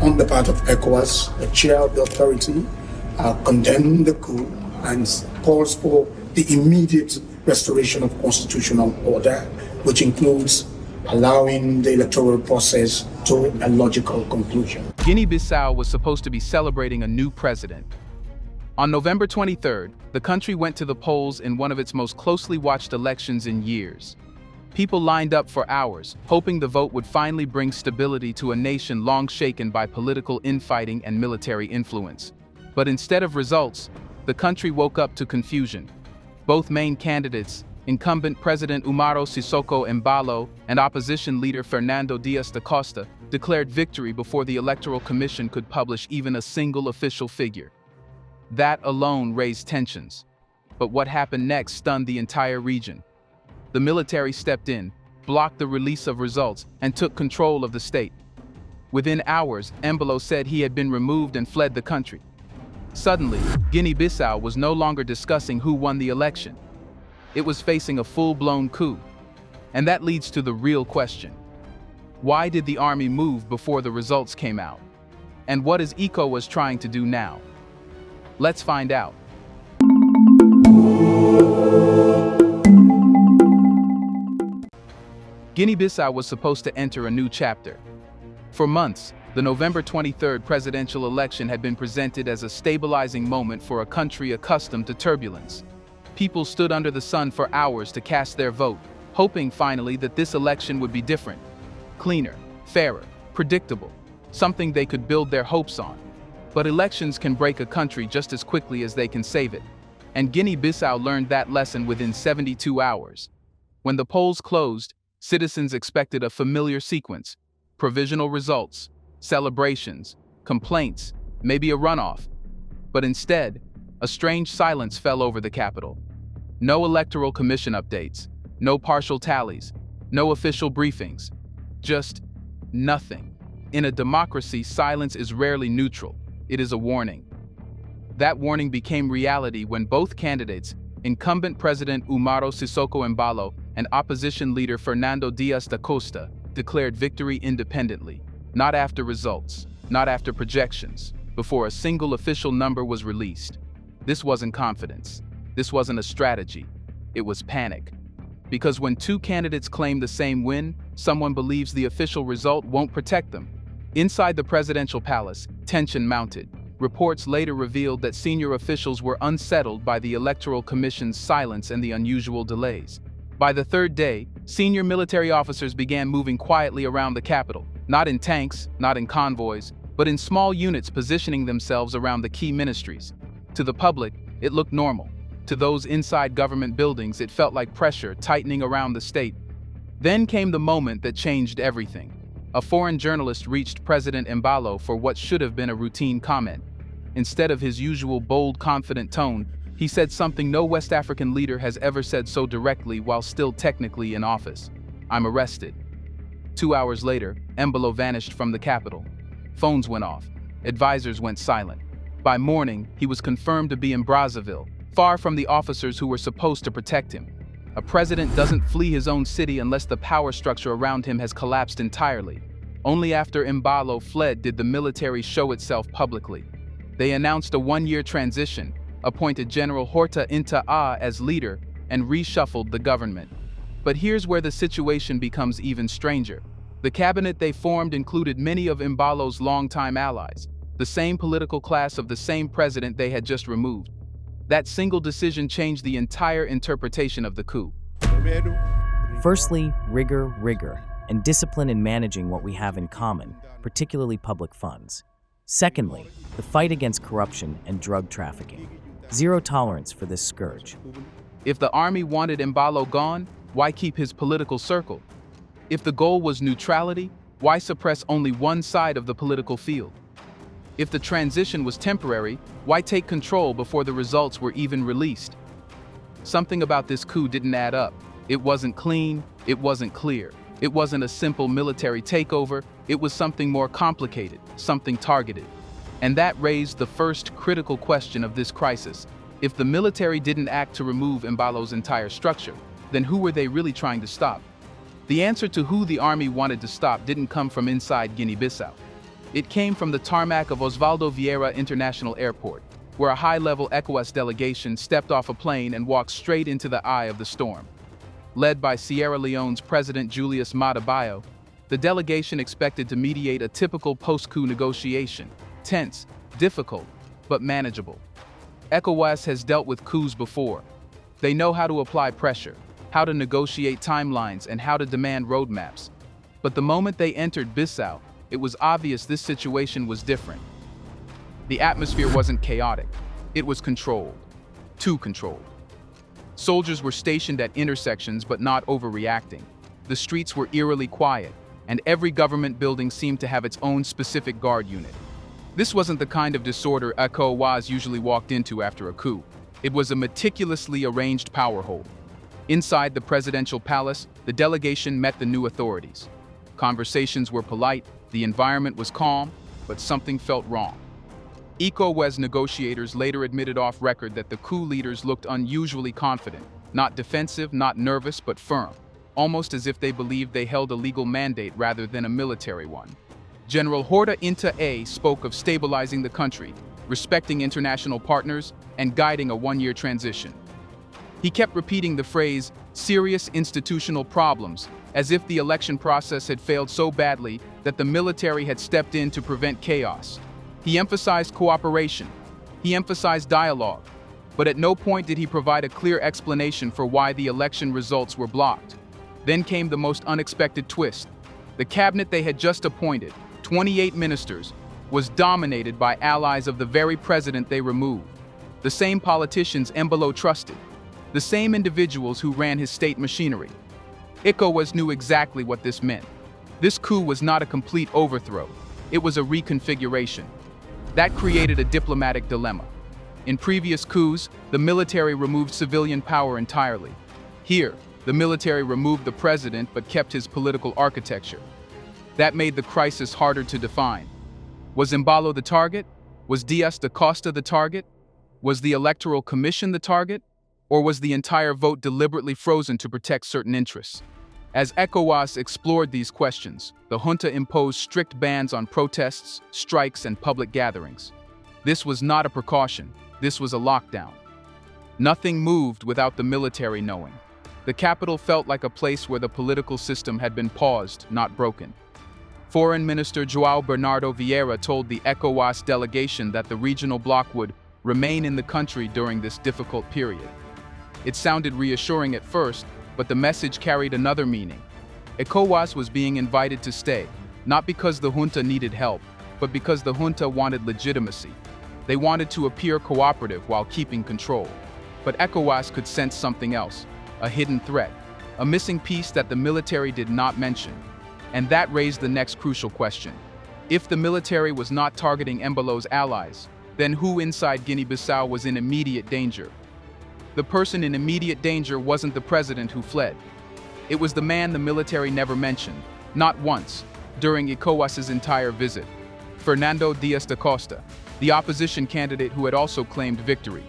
on the part of Ecowas, the chair of the authority condemned the coup and calls for the immediate restoration of constitutional order, which includes allowing the electoral process to a logical conclusion. Guinea-Bissau was supposed to be celebrating a new president. On November 23rd, the country went to the polls in one of its most closely watched elections in years. People lined up for hours, hoping the vote would finally bring stability to a nation long shaken by political infighting and military influence. But instead of results, the country woke up to confusion. Both main candidates, incumbent President Umaro Sissoco Embalo and opposition leader Fernando Dias da Costa, declared victory before the Electoral Commission could publish even a single official figure. That alone raised tensions. But what happened next stunned the entire region. The military stepped in, blocked the release of results, and took control of the state. Within hours, Embalo said he had been removed and fled the country. Suddenly, Guinea-Bissau was no longer discussing who won the election. It was facing a full-blown coup. And that leads to the real question. Why did the army move before the results came out? And what is Ecowas trying to do now? Let's find out. Guinea-Bissau was supposed to enter a new chapter. For months, the November 23rd presidential election had been presented as a stabilizing moment for a country accustomed to turbulence. People stood under the sun for hours to cast their vote, hoping finally that this election would be different, cleaner, fairer, predictable, something they could build their hopes on. But elections can break a country just as quickly as they can save it. And Guinea-Bissau learned that lesson within 72 hours. When the polls closed, citizens expected a familiar sequence: provisional results, celebrations, complaints, maybe a runoff. But instead, a strange silence fell over the capital. No electoral commission updates, no partial tallies, no official briefings. Just nothing. In a democracy, silence is rarely neutral. It is a warning. That warning became reality when both candidates, incumbent President Umaro Sissoco Embalo and opposition leader Fernando Dias da Costa, declared victory independently, not after results, not after projections, before a single official number was released. This wasn't confidence. This wasn't a strategy. It was panic. Because when two candidates claim the same win, someone believes the official result won't protect them. Inside the presidential palace, tension mounted. Reports later revealed that senior officials were unsettled by the Electoral Commission's silence and the unusual delays. By the third day, senior military officers began moving quietly around the capital, not in tanks, not in convoys, but in small units positioning themselves around the key ministries. To the public, it looked normal. To those inside government buildings, it felt like pressure tightening around the state. Then came the moment that changed everything. A foreign journalist reached President Embalo for what should have been a routine comment. Instead of his usual bold, confident tone, he said something no West African leader has ever said so directly while still technically in office. "I'm arrested." 2 hours later, Embalo vanished from the capital. Phones went off. Advisors went silent. By morning, he was confirmed to be in Brazzaville, far from the officers who were supposed to protect him. A president doesn't flee his own city unless the power structure around him has collapsed entirely. Only after Embalo fled did the military show itself publicly. They announced a 1-year transition, appointed General Horta Inta as leader, and reshuffled the government. But here's where the situation becomes even stranger. The cabinet they formed included many of Embalo's longtime allies, the same political class of the same president they had just removed. That single decision changed the entire interpretation of the coup. Firstly, rigor, and discipline in managing what we have in common, particularly public funds. Secondly, the fight against corruption and drug trafficking. Zero tolerance for this scourge. If the army wanted Embalo gone, why keep his political circle? If the goal was neutrality, why suppress only one side of the political field? If the transition was temporary, why take control before the results were even released? Something about this coup didn't add up. It wasn't clean, it wasn't clear. It wasn't a simple military takeover, it was something more complicated, something targeted. And that raised the first critical question of this crisis. If the military didn't act to remove Embalo's entire structure, then who were they really trying to stop? The answer to who the army wanted to stop didn't come from inside Guinea-Bissau. It came from the tarmac of Osvaldo Vieira International Airport, where a high-level Ecowas delegation stepped off a plane and walked straight into the eye of the storm. Led by Sierra Leone's President Julius Maada Bio, the delegation expected to mediate a typical post-coup negotiation, tense, difficult, but manageable. Ecowas has dealt with coups before. They know how to apply pressure, how to negotiate timelines, and how to demand roadmaps. But the moment they entered Bissau, it was obvious this situation was different. The atmosphere wasn't chaotic. It was controlled. Too controlled. Soldiers were stationed at intersections but not overreacting. The streets were eerily quiet, and every government building seemed to have its own specific guard unit. This wasn't the kind of disorder Ecowas usually walked into after a coup. It was a meticulously arranged power hold. Inside the presidential palace, the delegation met the new authorities. Conversations were polite, the environment was calm, but something felt wrong. Ecowas negotiators later admitted off record that the coup leaders looked unusually confident, not defensive, not nervous, but firm, almost as if they believed they held a legal mandate rather than a military one. General Horta Inta A spoke of stabilizing the country, respecting international partners, and guiding a one-year transition. He kept repeating the phrase, serious institutional problems, as if the election process had failed so badly that the military had stepped in to prevent chaos. He emphasized cooperation. He emphasized dialogue. But at no point did he provide a clear explanation for why the election results were blocked. Then came the most unexpected twist. The cabinet they had just appointed, 28 ministers, was dominated by allies of the very president they removed. The same politicians Embalo trusted. The same individuals who ran his state machinery. Ecowas knew exactly what this meant. This coup was not a complete overthrow. It was a reconfiguration. That created a diplomatic dilemma. In previous coups, the military removed civilian power entirely. Here, the military removed the president but kept his political architecture. That made the crisis harder to define. Was Embalo the target? Was Dias da Costa the target? Was the Electoral Commission the target? Or was the entire vote deliberately frozen to protect certain interests? As Ecowas explored these questions, the junta imposed strict bans on protests, strikes, and public gatherings. This was not a precaution, this was a lockdown. Nothing moved without the military knowing. The capital felt like a place where the political system had been paused, not broken. Foreign Minister João Bernardo Vieira told the Ecowas delegation that the regional bloc would remain in the country during this difficult period. It sounded reassuring at first, but the message carried another meaning. Ecowas was being invited to stay, not because the junta needed help, but because the junta wanted legitimacy. They wanted to appear cooperative while keeping control. But Ecowas could sense something else, a hidden threat, a missing piece that the military did not mention. And that raised the next crucial question. If the military was not targeting Embalo's allies, then who inside Guinea-Bissau was in immediate danger? The person in immediate danger wasn't the president who fled. It was the man the military never mentioned, not once, during Ecowas's entire visit. Fernando Dias da Costa, the opposition candidate who had also claimed victory.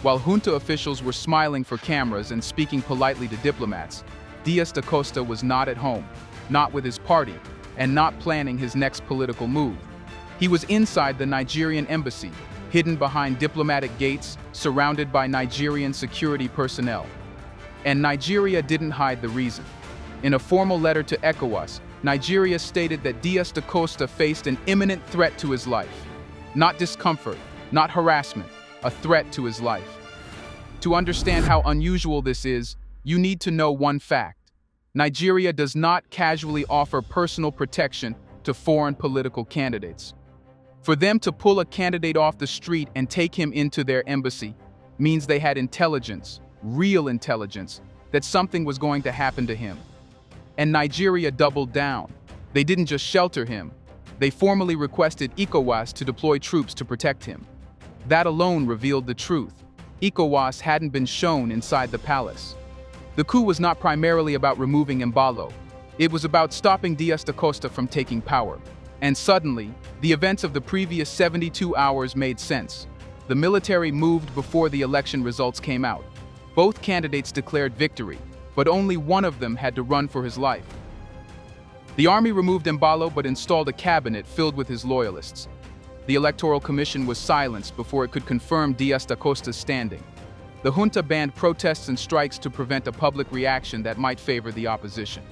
While junta officials were smiling for cameras and speaking politely to diplomats, Dias da Costa was not at home, not with his party, and not planning his next political move. He was inside the Nigerian embassy, hidden behind diplomatic gates, surrounded by Nigerian security personnel. And Nigeria didn't hide the reason. In a formal letter to ECOWAS, Nigeria stated that Dias da Costa faced an imminent threat to his life. Not discomfort, not harassment, a threat to his life. To understand how unusual this is, you need to know one fact. Nigeria does not casually offer personal protection to foreign political candidates. For them to pull a candidate off the street and take him into their embassy means they had intelligence, real intelligence, that something was going to happen to him. And Nigeria doubled down. They didn't just shelter him. They formally requested ECOWAS to deploy troops to protect him. That alone revealed the truth. ECOWAS hadn't been shown inside the palace. The coup was not primarily about removing Embalo. It was about stopping Dias da Costa from taking power. And suddenly, the events of the previous 72 hours made sense. The military moved before the election results came out. Both candidates declared victory, but only one of them had to run for his life. The army removed Embalo but installed a cabinet filled with his loyalists. The Electoral Commission was silenced before it could confirm Dias da Costa's standing. The junta banned protests and strikes to prevent a public reaction that might favor the opposition.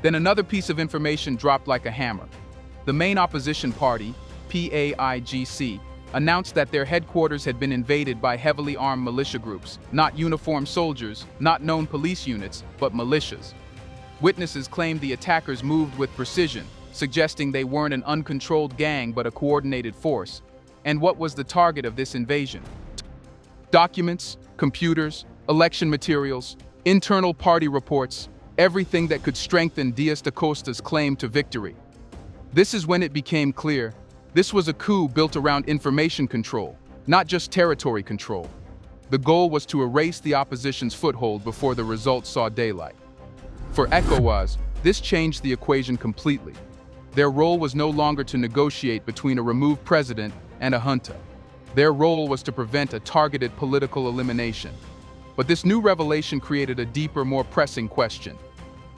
Then another piece of information dropped like a hammer. The main opposition party, PAIGC, announced that their headquarters had been invaded by heavily armed militia groups, not uniformed soldiers, not known police units, but militias. Witnesses claimed the attackers moved with precision, suggesting they weren't an uncontrolled gang but a coordinated force. And what was the target of this invasion? Documents, computers, election materials, internal party reports, everything that could strengthen Dias da Costa's claim to victory. This is when it became clear this was a coup built around information control, not just territory control. The goal was to erase the opposition's foothold before the results saw daylight. For Ecowas, this changed the equation completely. Their role was no longer to negotiate between a removed president and a junta. Their role was to prevent a targeted political elimination. But this new revelation created a deeper, more pressing question.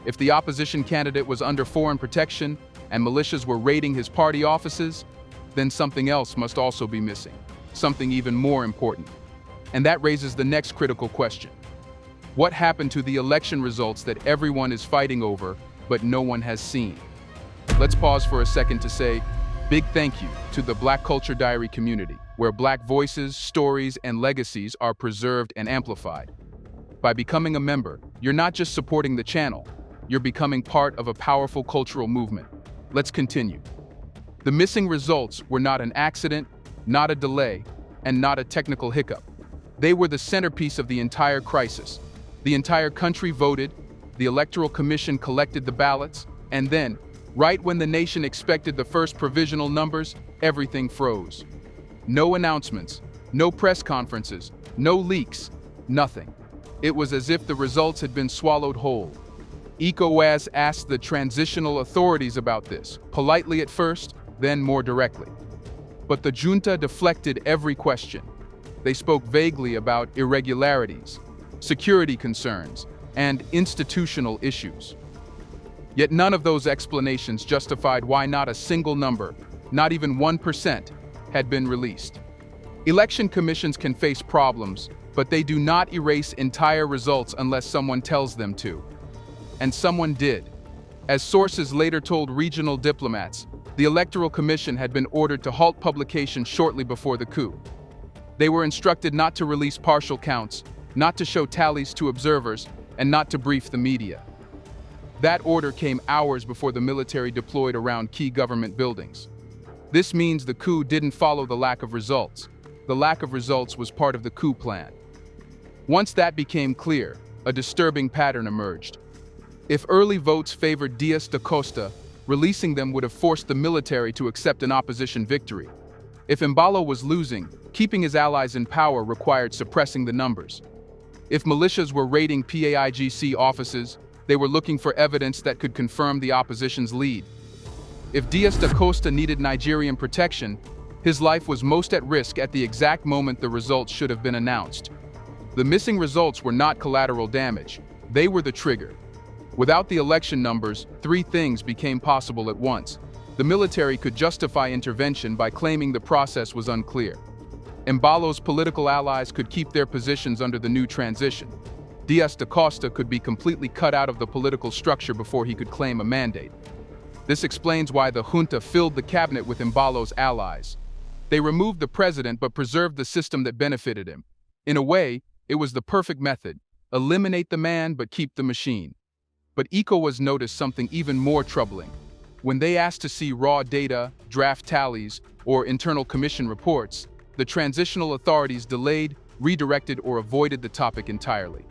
If the opposition candidate was under foreign protection and militias were raiding his party offices, then something else must also be missing, something even more important. And that raises the next critical question. What happened to the election results that everyone is fighting over, but no one has seen? Let's pause for a second to say big thank you to the Black Culture Diary community, where Black voices, stories, and legacies are preserved and amplified. By becoming a member, you're not just supporting the channel, you're becoming part of a powerful cultural movement. Let's continue. The missing results were not an accident, not a delay, and not a technical hiccup. They were the centerpiece of the entire crisis. The entire country voted, the Electoral Commission collected the ballots, and then, right when the nation expected the first provisional numbers, everything froze. No announcements, no press conferences, no leaks, nothing. It was as if the results had been swallowed whole. Ecowas asked the transitional authorities about this, politely at first, then more directly. But the junta deflected every question. They spoke vaguely about irregularities, security concerns, and institutional issues. Yet none of those explanations justified why not a single number, not even 1%, had been released. Election commissions can face problems, but they do not erase entire results unless someone tells them to. And someone did. As sources later told regional diplomats, the Electoral Commission had been ordered to halt publication shortly before the coup. They were instructed not to release partial counts, not to show tallies to observers, and not to brief the media. That order came hours before the military deployed around key government buildings. This means the coup didn't follow the lack of results. The lack of results was part of the coup plan. Once that became clear, a disturbing pattern emerged. If early votes favored Dias da Costa, releasing them would have forced the military to accept an opposition victory. If Embalo was losing, keeping his allies in power required suppressing the numbers. If militias were raiding PAIGC offices, they were looking for evidence that could confirm the opposition's lead. If Dias da Costa needed Nigerian protection, his life was most at risk at the exact moment the results should have been announced. The missing results were not collateral damage. They were the trigger. Without the election numbers, three things became possible at once. The military could justify intervention by claiming the process was unclear. Embalo's political allies could keep their positions under the new transition. Dias da Costa could be completely cut out of the political structure before he could claim a mandate. This explains why the junta filled the cabinet with Embalo's allies. They removed the president but preserved the system that benefited him. In a way, it was the perfect method. Eliminate the man but keep the machine. But Ecowas noticed something even more troubling. When they asked to see raw data, draft tallies, or internal commission reports, the transitional authorities delayed, redirected, or avoided the topic entirely.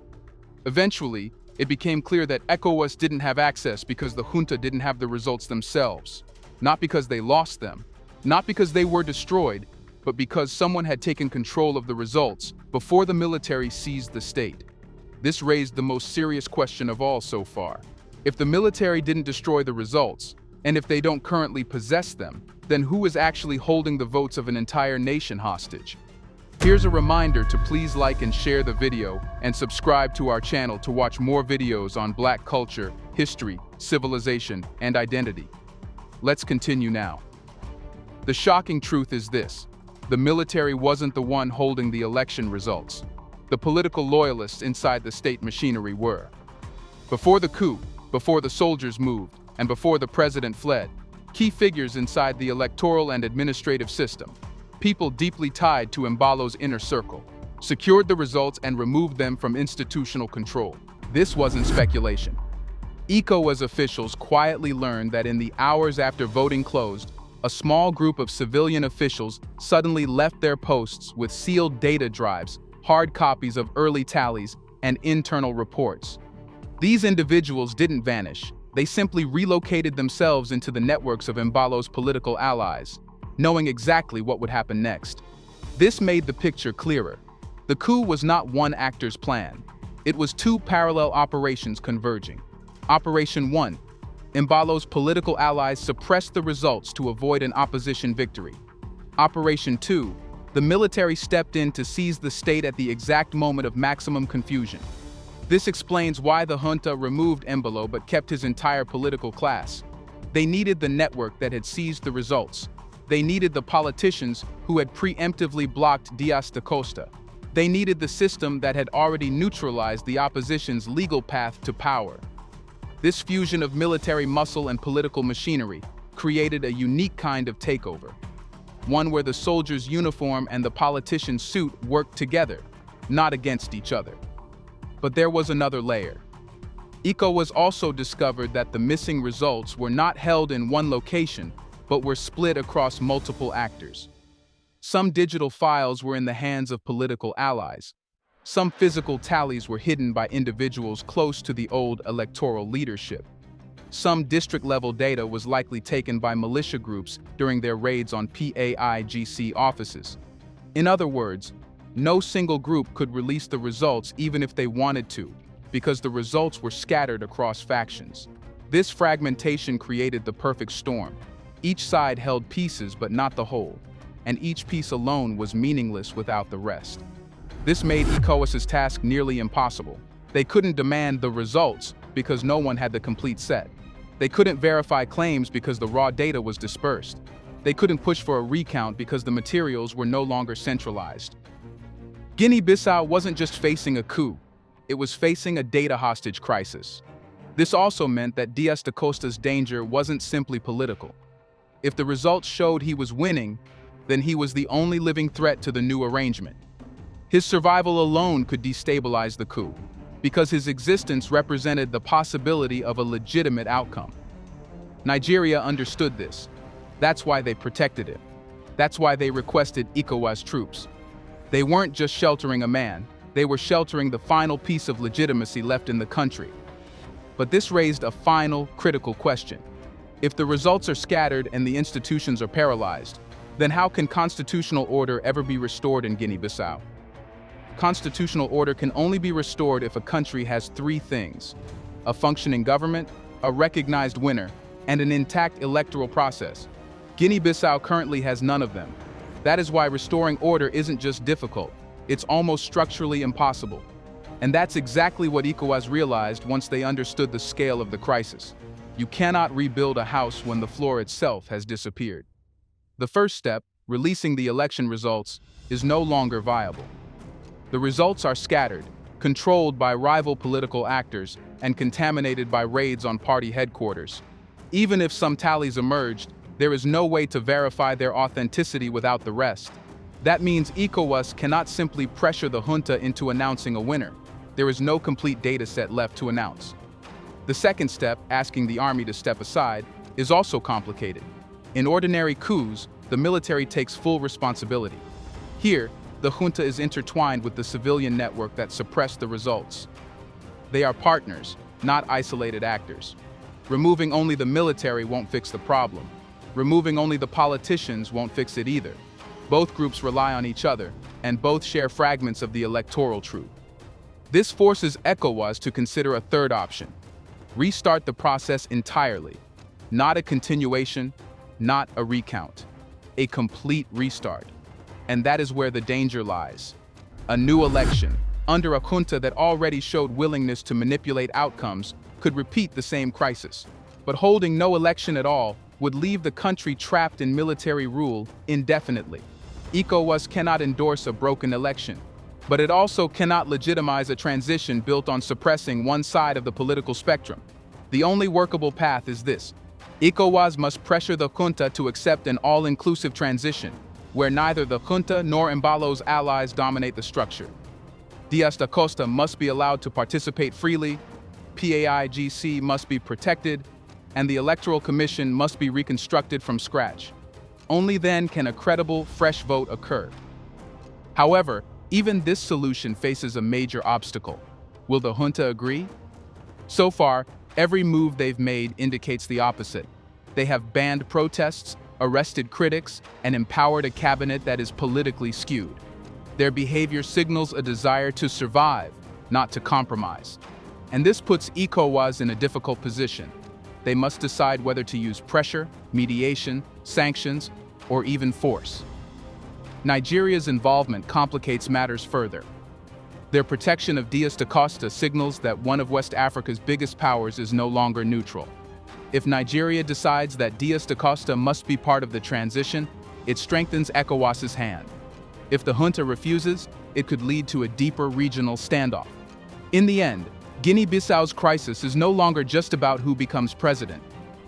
Eventually, it became clear that Ecowas didn't have access because the junta didn't have the results themselves. Not because they lost them, not because they were destroyed, but because someone had taken control of the results before the military seized the state. This raised the most serious question of all so far. If the military didn't destroy the results, and if they don't currently possess them, then who is actually holding the votes of an entire nation hostage? Here's a reminder to please like and share the video and subscribe to our channel to watch more videos on Black culture, history, civilization, and identity. Let's continue now. The shocking truth is this: the military wasn't the one holding the election results. The political loyalists inside the state machinery were. Before the coup, before the soldiers moved, and before the president fled, key figures inside the electoral and administrative system, people deeply tied to Embalo's inner circle, secured the results and removed them from institutional control. This wasn't speculation. Ecowas officials quietly learned that in the hours after voting closed, a small group of civilian officials suddenly left their posts with sealed data drives, hard copies of early tallies, and internal reports. These individuals didn't vanish. They simply relocated themselves into the networks of Embalo's political allies, knowing exactly what would happen next. This made the picture clearer. The coup was not one actor's plan. It was two parallel operations converging. Operation 1. Embalo's political allies suppressed the results to avoid an opposition victory. Operation 2. The military stepped in to seize the state at the exact moment of maximum confusion. This explains why the junta removed Embalo but kept his entire political class. They needed the network that had seized the results. They needed the politicians who had preemptively blocked Dias da Costa. They needed the system that had already neutralized the opposition's legal path to power. This fusion of military muscle and political machinery created a unique kind of takeover, one where the soldier's uniform and the politician's suit worked together, not against each other. But there was another layer. Ecowas also discovered that the missing results were not held in one location, but were split across multiple actors. Some digital files were in the hands of political allies. Some physical tallies were hidden by individuals close to the old electoral leadership. Some district-level data was likely taken by militia groups during their raids on PAIGC offices. In other words, no single group could release the results even if they wanted to, because the results were scattered across factions. This fragmentation created the perfect storm. Each side held pieces but not the whole, and each piece alone was meaningless without the rest. This made Ecowas's task nearly impossible. They couldn't demand the results because no one had the complete set. They couldn't verify claims because the raw data was dispersed. They couldn't push for a recount because the materials were no longer centralized. Guinea-Bissau wasn't just facing a coup, it was facing a data hostage crisis. This also meant that Dias da Costa's danger wasn't simply political. If the results showed he was winning, then he was the only living threat to the new arrangement. His survival alone could destabilize the coup, because his existence represented the possibility of a legitimate outcome. Nigeria understood this. That's why they protected him. That's why they requested Ecowas troops. They weren't just sheltering a man, they were sheltering the final piece of legitimacy left in the country. But this raised a final, critical question. If the results are scattered and the institutions are paralyzed, then how can constitutional order ever be restored in Guinea-Bissau? Constitutional order can only be restored if a country has three things: a functioning government, a recognized winner, and an intact electoral process. Guinea-Bissau currently has none of them. That is why restoring order isn't just difficult, it's almost structurally impossible. And that's exactly what Ecowas realized once they understood the scale of the crisis. You cannot rebuild a house when the floor itself has disappeared. The first step, releasing the election results, is no longer viable. The results are scattered, controlled by rival political actors, and contaminated by raids on party headquarters. Even if some tallies emerged, there is no way to verify their authenticity without the rest. That means Ecowas cannot simply pressure the junta into announcing a winner. There is no complete data set left to announce. The second step, asking the army to step aside, is also complicated. In ordinary coups, the military takes full responsibility. Here, the junta is intertwined with the civilian network that suppressed the results. They are partners, not isolated actors. Removing only the military won't fix the problem. Removing only the politicians won't fix it either. Both groups rely on each other, and both share fragments of the electoral truth. This forces Ecowas to consider a third option: restart the process entirely. Not a continuation, not a recount. A complete restart. And that is where the danger lies. A new election, under a junta that already showed willingness to manipulate outcomes, could repeat the same crisis. But holding no election at all would leave the country trapped in military rule indefinitely. Ecowas cannot endorse a broken election, but it also cannot legitimize a transition built on suppressing one side of the political spectrum. The only workable path is this. Ecowas must pressure the junta to accept an all-inclusive transition, where neither the junta nor Embalo's allies dominate the structure. Diaz da Costa must be allowed to participate freely, PAIGC must be protected, and the Electoral Commission must be reconstructed from scratch. Only then can a credible, fresh vote occur. However, even this solution faces a major obstacle. Will the junta agree? So far, every move they've made indicates the opposite. They have banned protests, arrested critics, and empowered a cabinet that is politically skewed. Their behavior signals a desire to survive, not to compromise. And this puts Ecowas in a difficult position. They must decide whether to use pressure, mediation, sanctions, or even force. Nigeria's involvement complicates matters further. Their protection of Diaz da Costa signals that one of West Africa's biggest powers is no longer neutral. If Nigeria decides that Diaz da Costa must be part of the transition, it strengthens ECOWAS's hand. If the junta refuses, it could lead to a deeper regional standoff. In the end, Guinea-Bissau's crisis is no longer just about who becomes president.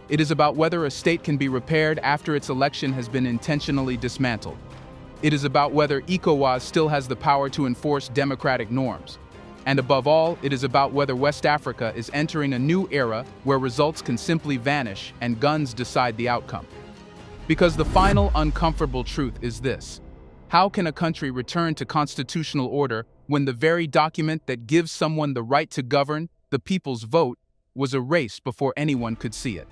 It is about whether a state can be repaired after its election has been intentionally dismantled. It is about whether ECOWAS still has the power to enforce democratic norms. And above all, it is about whether West Africa is entering a new era where results can simply vanish and guns decide the outcome. Because the final uncomfortable truth is this: how can a country return to constitutional order when the very document that gives someone the right to govern, the people's vote, was erased before anyone could see it?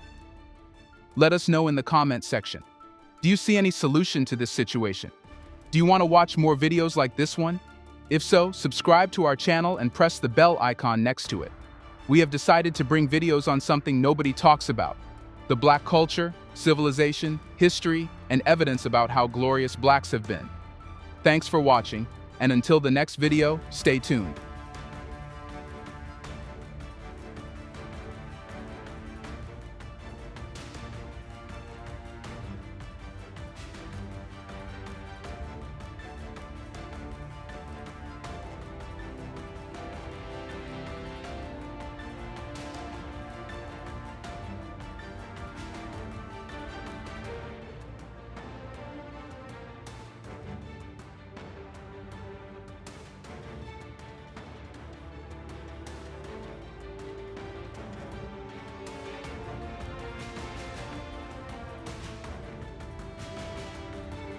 Let us know in the comments section. Do you see any solution to this situation? Do you want to watch more videos like this one? If so, subscribe to our channel and press the bell icon next to it. We have decided to bring videos on something nobody talks about: the Black culture, civilization, history, and evidence about how glorious Blacks have been. Thanks for watching, and until the next video, stay tuned.